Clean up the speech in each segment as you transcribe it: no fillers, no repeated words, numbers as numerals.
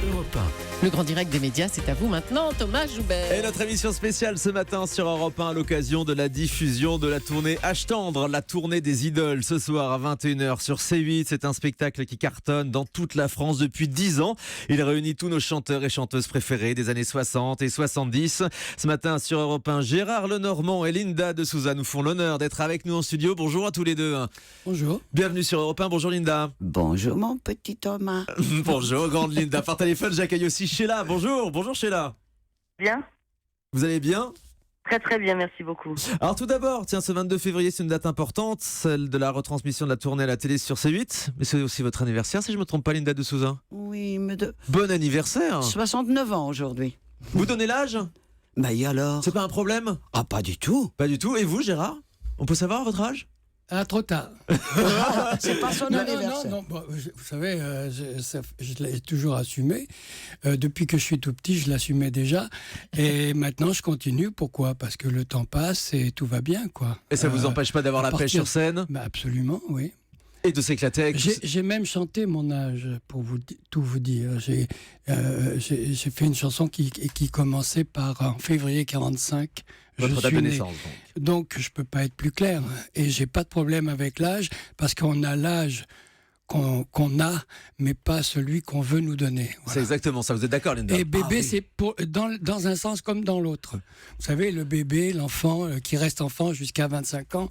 Europe 1. Le grand direct des médias, c'est à vous maintenant, Thomas Joubert. Et notre émission spéciale ce matin sur Europe 1 à l'occasion de la diffusion de la tournée H Tendre, la tournée des idoles, ce soir à 21h sur C8. C'est un spectacle qui cartonne dans toute la France depuis 10 ans. Il réunit tous nos chanteurs et chanteuses préférés des années 60 et 70. Ce matin sur Europe 1, Gérard Lenormand et Linda de Souza nous font l'honneur d'être avec nous en studio. Bonjour à tous les deux. Bonjour. Bienvenue sur Europe 1. Bonjour Linda. Bonjour mon petit Thomas. Bonjour grande Linda. Par téléphone, j'accueille aussi Sheila. Bonjour Sheila. Bien. Vous allez bien ? Très très bien, merci beaucoup. Alors tout d'abord, tiens, ce 22 février, c'est une date importante, celle de la retransmission de la tournée à la télé sur C8. Mais c'est aussi votre anniversaire, si je ne me trompe pas, Linda de Souza. Oui, mais de Bon anniversaire. 69 ans aujourd'hui. Vous donnez l'âge ? Bah et alors? C'est pas un problème ? Ah, pas du tout. Pas du tout. Et vous, Gérard ? On peut savoir votre âge ? Ah, trop tard. C'est pas son anniversaire. Non. Bon, vous savez, je l'ai toujours assumé. Depuis que je suis tout petit, je l'assumais déjà. Et maintenant, je continue. Pourquoi ? Parce que le temps passe et tout va bien, quoi. Et ça vous empêche pas d'avoir la pêche sur scène ? Bah, absolument, oui. Et de s'éclater avec... J'ai même chanté mon âge, pour tout vous dire. J'ai fait une chanson qui commençait par en février 45. Votre date de naissance. Donc, je peux pas être plus clair. Et j'ai pas de problème avec l'âge, parce qu'on a l'âge qu'on a, mais pas celui qu'on veut nous donner. Voilà. C'est exactement ça. Vous êtes d'accord, Linda ? Et bébé, oui. c'est dans un sens comme dans l'autre. Vous savez, le bébé, l'enfant qui reste enfant jusqu'à 25 ans,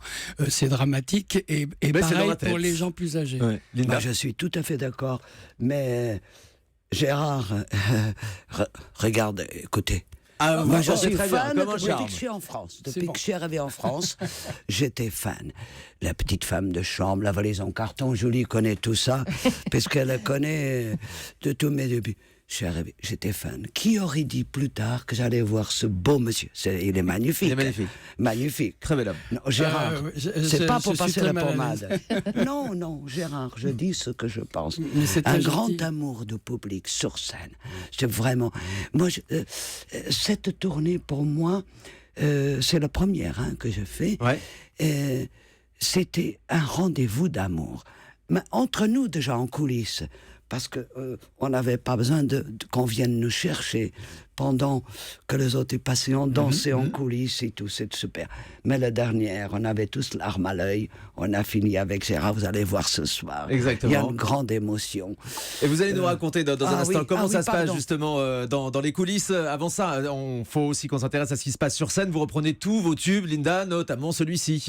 c'est dramatique. Et c'est dans pareil la tête. pour les gens plus âgés. Ouais. Linda. Bah, je suis tout à fait d'accord. Mais Gérard, regarde, écoutez. Ah, Moi, vous je chantez suis très bien, fan comme un depuis charme. que je suis en France. C'est Depuis bon. que je suis arrivé en France, j'étais fan. La petite femme de chambre, la valise en carton, Julie connaît tout ça, parce qu'elle connaît de tous mes débuts. Je suis arrivé, j'étais fan. Qui aurait dit plus tard que j'allais voir ce beau monsieur ? Il est magnifique. Il est magnifique. Magnifique. Très bel homme. Non, Gérard, je c'est pas je pour suis passer très la mal à l'aise. pommade. Non, Gérard, je dis ce que je pense. Mais c'est Un très grand gentil. amour de public sur scène. C'est vraiment... Moi, cette tournée, pour moi, c'est la première que je fais. Ouais. C'était un rendez-vous d'amour. Mais entre nous, déjà en coulisses, parce que on n'avait pas besoin qu'on vienne nous chercher pendant que les autres patients dansaient en coulisses et tout, c'est super. Mais la dernière, on avait tous larmes à l'œil, on a fini avec Gérard, vous allez voir ce soir. Exactement. Il y a une grande émotion. Et vous allez nous raconter dans un instant comment ça se passe pardon. justement dans les coulisses. Avant ça, il faut aussi qu'on s'intéresse à ce qui se passe sur scène. Vous reprenez tous vos tubes, Linda, notamment celui-ci.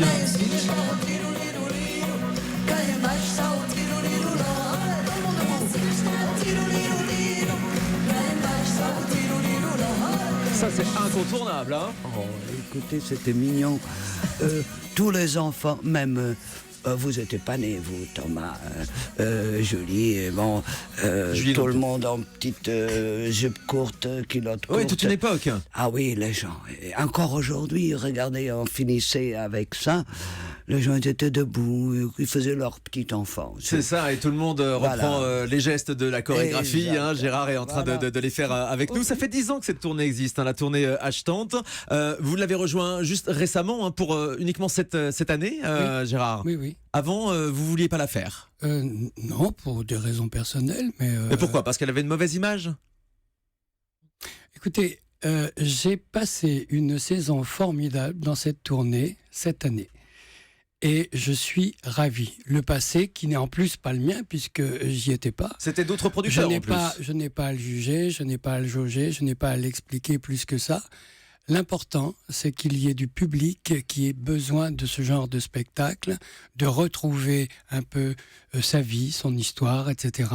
Ça, c'est incontournable, hein. Oh, écoutez, c'était mignon. Tous les enfants, même... vous n'étiez pas nés, vous, Thomas, Julie, et bon, Julie tout non le plus. monde en petite jupe courte, culotte courte. Oui, toute une époque. Ah oui, les gens. Et encore aujourd'hui, regardez, on finissait avec ça. Les gens étaient debout, ils faisaient leur petit enfant. C'est ça, et tout le monde reprend les gestes de la chorégraphie. Exact. Gérard est en train de les faire avec nous. Ça fait 10 ans que cette tournée existe, la tournée H Tente. Vous l'avez rejoint juste récemment pour uniquement cette année, Oui. Gérard. Oui. Avant, vous vouliez pas la faire. Non, pour des raisons personnelles, mais... Et pourquoi ? Parce qu'elle avait une mauvaise image ? Écoutez, j'ai passé une saison formidable dans cette tournée cette année. Et je suis ravi. Le passé, qui n'est en plus pas le mien, puisque j'y étais pas. C'était d'autres Je producteurs en plus. n'ai pas à le juger, je n'ai pas à le jauger, je n'ai pas à l'expliquer plus que ça. L'important, c'est qu'il y ait du public qui ait besoin de ce genre de spectacle, de retrouver un peu sa vie, son histoire, etc.,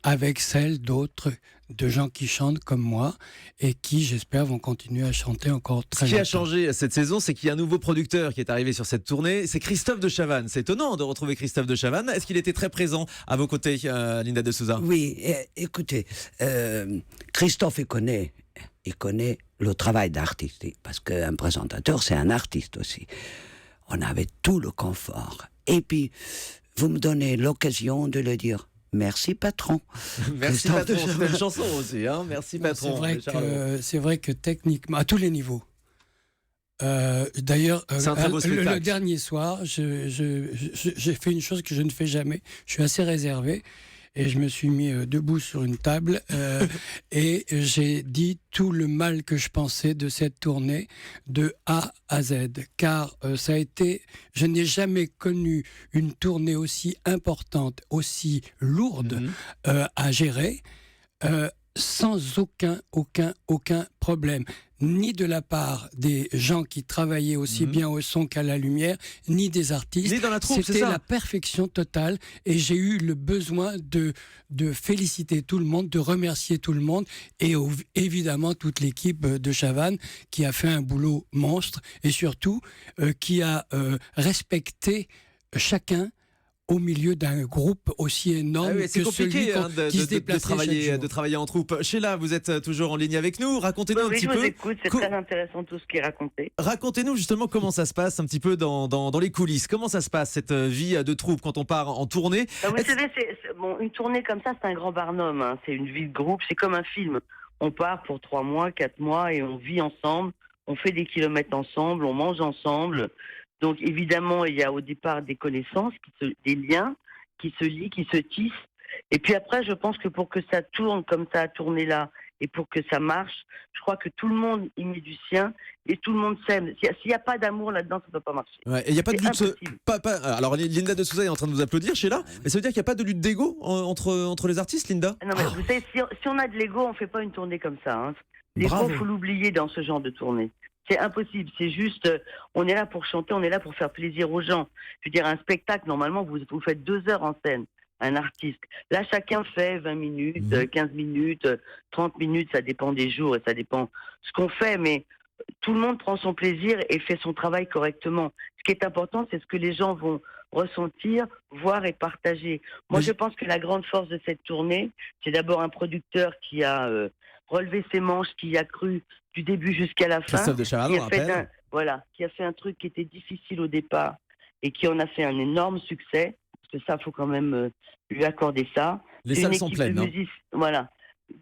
avec celle d'autres, de gens qui chantent comme moi et qui, j'espère, vont continuer à chanter encore très Ce qui longtemps. a changé cette saison, c'est qu'il y a un nouveau producteur qui est arrivé sur cette tournée. C'est Christophe de Chavannes. C'est étonnant de retrouver Christophe de Chavannes. Est-ce qu'il était très présent à vos côtés, Linda de Souza ? Oui, écoutez, Christophe, il connaît le travail d'artiste, parce qu'un présentateur, c'est un artiste aussi. On avait tout le confort. Et puis, vous me donnez l'occasion de le dire. Merci, patron. Merci, Christophe de patron. C'était Chavannes. une chanson aussi. Hein. Merci, patron. C'est vrai que techniquement, à tous les niveaux, d'ailleurs, C'est un très beau spectacle. le dernier soir, j'ai fait une chose que je ne fais jamais. Je suis assez réservé. et je me suis mis debout sur une table et j'ai dit tout le mal que je pensais de cette tournée de A à Z. Car ça a été, je n'ai jamais connu une tournée aussi importante, aussi lourde à gérer. Sans aucun problème, ni de la part des gens qui travaillaient aussi bien au son qu'à la lumière, ni des artistes. Ni dans la troupe, c'est C'était ça. la perfection totale et j'ai eu le besoin de féliciter tout le monde, de remercier tout le monde et évidemment toute l'équipe de Chavannes qui a fait un boulot monstre et surtout qui a respecté chacun au milieu d'un groupe aussi énorme c'est que compliqué celui qui se déplaçait chaque de travailler en troupe. Sheila, vous êtes toujours en ligne avec nous. Racontez-nous un Oui, petit je vous peu. écoute, c'est très intéressant tout ce qui est raconté. Racontez-nous justement comment ça se passe un petit peu dans les coulisses. Comment ça se passe cette vie de troupe quand on part en tournée? Vous savez, bon, une tournée comme ça, c'est un grand barnum, hein. C'est une vie de groupe, c'est comme un film. On part pour 3 mois, 4 mois et on vit ensemble, on fait des kilomètres ensemble, on mange ensemble. Donc évidemment, il y a au départ des connaissances, des liens qui se lient, qui se tissent. Et puis après, je pense que pour que ça tourne comme ça a tourné là, et pour que ça marche, je crois que tout le monde y met du sien et tout le monde s'aime. S'il n'y a pas d'amour là-dedans, ça ne peut pas marcher. Ouais, et il n'y a pas de C'est lutte. impossible. Alors Linda de Souza est en train de vous applaudir, Sheila. Mais ça veut dire qu'il n'y a pas de lutte d'ego entre les artistes, Linda? Non, mais vous savez, si on a de l'ego, on ne fait pas une tournée comme ça. Hein. L'ego, il faut l'oublier dans ce genre de tournée. C'est impossible, c'est juste, on est là pour chanter, on est là pour faire plaisir aux gens. Je veux dire, un spectacle, normalement, vous faites 2 heures en scène, un artiste. Là, chacun fait 20 minutes, 15 minutes, 30 minutes, ça dépend des jours et ça dépend ce qu'on fait, mais tout le monde prend son plaisir et fait son travail correctement. Ce qui est important, c'est ce que les gens vont ressentir, voir et partager. Moi, je pense que la grande force de cette tournée, c'est d'abord un producteur qui a relevé ses manches, qui a cru du début jusqu'à la fin, Christophe de Chavannes, qui a fait un truc qui était difficile au départ et qui en a fait un énorme succès, parce que ça, faut quand même lui accorder ça. Les salles sont pleines.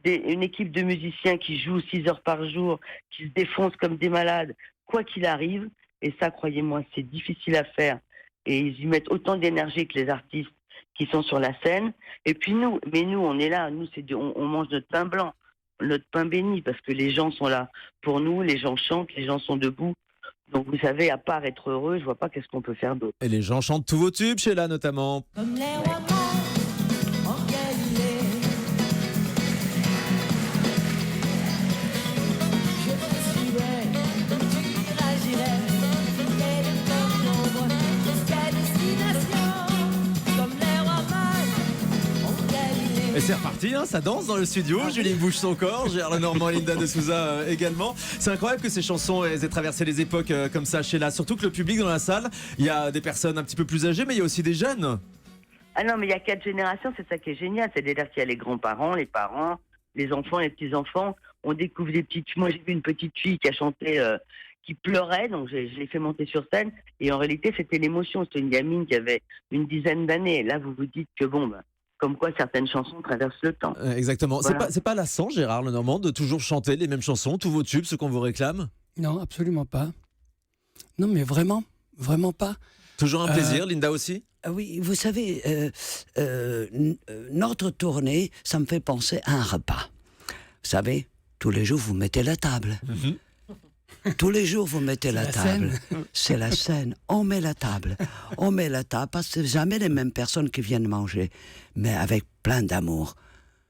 Une équipe de musiciens qui jouent 6 heures par jour, qui se défoncent comme des malades, quoi qu'il arrive, et ça, croyez-moi, c'est difficile à faire, et ils y mettent autant d'énergie que les artistes qui sont sur la scène. Et puis nous, on est là, nous, on mange notre pain blanc, notre pain béni, parce que les gens sont là pour nous, les gens chantent, les gens sont debout. Donc vous savez, à part être heureux, je vois pas qu'est-ce qu'on peut faire d'autre. Et les gens chantent tous vos tubes, Sheila notamment. Comme les rois en Galilée. Je te suivrai, tu iras, j'irai. Fidèle comme l'ombre, jusqu'à destination. Comme les rois en Galilée. Et c'est reparti, hein, ça danse dans le studio. Julie bouge son corps, Gérard Lenormand et Linda de Souza également. C'est incroyable que ces chansons aient traversé les époques comme ça, Sheila. Surtout que le public dans la salle, il y a des personnes un petit peu plus âgées, mais il y a aussi des jeunes. Ah non, mais il y a 4 générations, c'est ça qui est génial. C'est-à-dire qu'il y a les grands-parents, les parents, les enfants, les petits-enfants. On découvre des petites... Moi, j'ai vu une petite fille qui a chanté, qui pleurait, donc je l'ai fait monter sur scène. Et en réalité, c'était l'émotion. C'était une gamine qui avait une dizaine d'années. Là, vous vous dites que comme quoi certaines chansons traversent le temps. Exactement. Voilà. C'est pas lassant, Gérard Lenormand, de toujours chanter les mêmes chansons, tous vos tubes, ce qu'on vous réclame? Non, absolument pas. Non, mais vraiment pas. Toujours un plaisir, Linda aussi? Oui, vous savez, notre tournée, ça me fait penser à un repas. Vous savez, tous les jours, vous mettez la table. Tous les jours, vous mettez la table. C'est la scène. On met la table. On met la table parce que c'est jamais les mêmes personnes qui viennent manger, mais avec plein d'amour.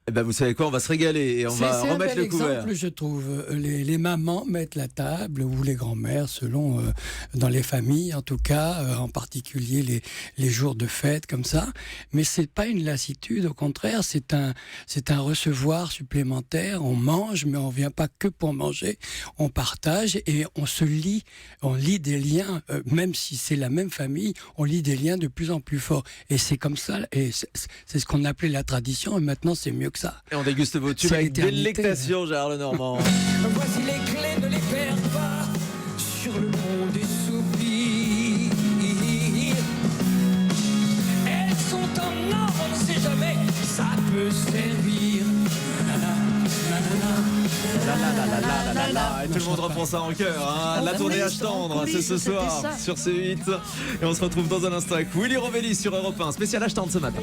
Eh ben, vous savez quoi, on va se régaler et on va C'est remettre un bel le couvert. exemple, je trouve. Les mamans mettent la table, ou les grands-mères, selon, dans les familles en tout cas, en particulier les jours de fête comme ça. Mais c'est pas une lassitude, au contraire, c'est un recevoir supplémentaire. On mange, mais on vient pas que pour manger. On partage et on se lie, on lie des liens, même si c'est la même famille, on lie des liens de plus en plus forts. Et c'est comme ça, et c'est ce qu'on appelait la tradition, et maintenant c'est mieux que ça. Et on déguste vos tubes C'est avec l'éternité. délectation, Gérard Lenormand. Voici les clés, ne les perds pas sur le pont des soupirs. Elles sont en or, on ne sait jamais, ça peut servir. Et tout le monde reprend ça en cœur. Hein. La tournée H tendre, c'est ce soir sur C8. Et on se retrouve dans un instant avec Willy Rovelli sur Europe 1. Spécial H tendre ce matin.